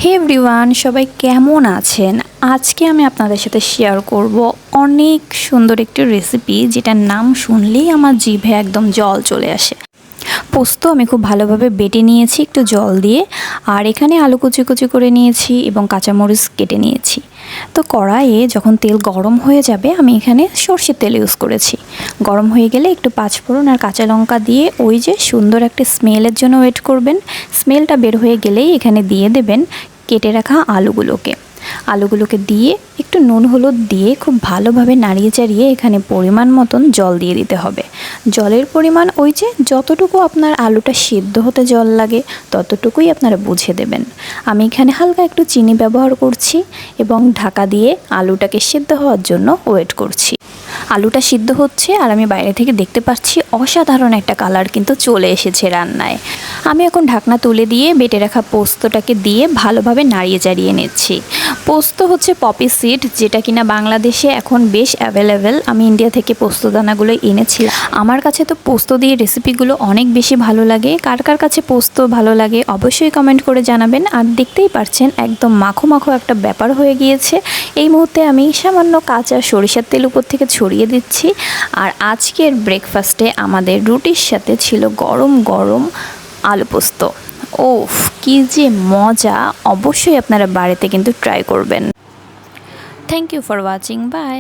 হে everyone, সবাই কেমন আছেন? আজকে আমি আপনাদের সাথে শেয়ার করব অনেক সুন্দর একটি রেসিপি, যেটার নাম শুনলেই আমার জিভে একদম জল চলে আসে। পোস্ত আমি খুব ভালোভাবে বেটে নিয়েছি একটু জল দিয়ে, আর এখানে আলু কুচি কুচি করে নিয়েছি এবং কাঁচামরিচ কেটে নিয়েছি। তো কড়াইয়ে যখন তেল গরম হয়ে যাবে, আমি এখানে সর্ষের তেল ইউজ করেছি। গরম হয়ে গেলে একটু পাঁচফোড়ন আর কাঁচা লঙ্কা দিয়ে ওই যে সুন্দর একটা স্মেলের জন্য ওয়েট করবেন। স্মেলটা বের হয়ে গেলেই এখানে দিয়ে দেবেন কেটে রাখা আলুগুলোকে দিয়ে একটু নুন হলুদ দিয়ে খুব ভালোভাবে নাড়িয়ে চাড়িয়ে এখানে পরিমাণ মতন জল দিয়ে দিতে হবে। জলের পরিমাণ ওই যে যতটুকু আপনার আলুটা সিদ্ধ হতে জল লাগে ততটুকুই আপনারা বুঝে দেবেন। আমি এখানে হালকা একটু চিনি ব্যবহার করছি এবং ঢাকা দিয়ে আলুটাকে সিদ্ধ হওয়ার জন্য ওয়েট করছি। আলুটা সিদ্ধ হচ্ছে আর আমি বাইরে থেকে দেখতে পাচ্ছি অসাধারণ একটা কালার কিন্তু চলে এসেছে রান্নায়। আমি এখন ঢাকনা তুলে দিয়ে বেটে রাখা পোস্তটাকে দিয়ে ভালোভাবে নাড়িয়ে চাড়িয়ে নিচ্ছি। পোস্ত হচ্ছে পপি সিড, যেটা কিনা বাংলাদেশে এখন বেশ অ্যাভেলেবেল। আমি ইন্ডিয়া থেকে পোস্তদানাগুলো এনেছিলাম। আমার কাছে তো পোস্ত দিয়ে রেসিপিগুলো অনেক বেশি ভালো লাগে। কার কার কাছে পোস্ত ভালো লাগে অবশ্যই কমেন্ট করে জানাবেন। আর দেখতেই পাচ্ছেন একদম মাখো মাখো একটা ব্যাপার হয়ে গিয়েছে। এই মুহূর্তে আমি সামান্য কাঁচা সরিষার তেল উপর থেকে ছড়িয়ে দিচ্ছি। আর আজকের ব্রেকফাস্টে আমাদের রুটির সাথে ছিল গরম গরম আলু পোস্ত। ওফ, কি যে মজা! অবশ্যই আপনারা বাড়িতে কিন্তু ট্রাই করবেন। Thank you for watching, by.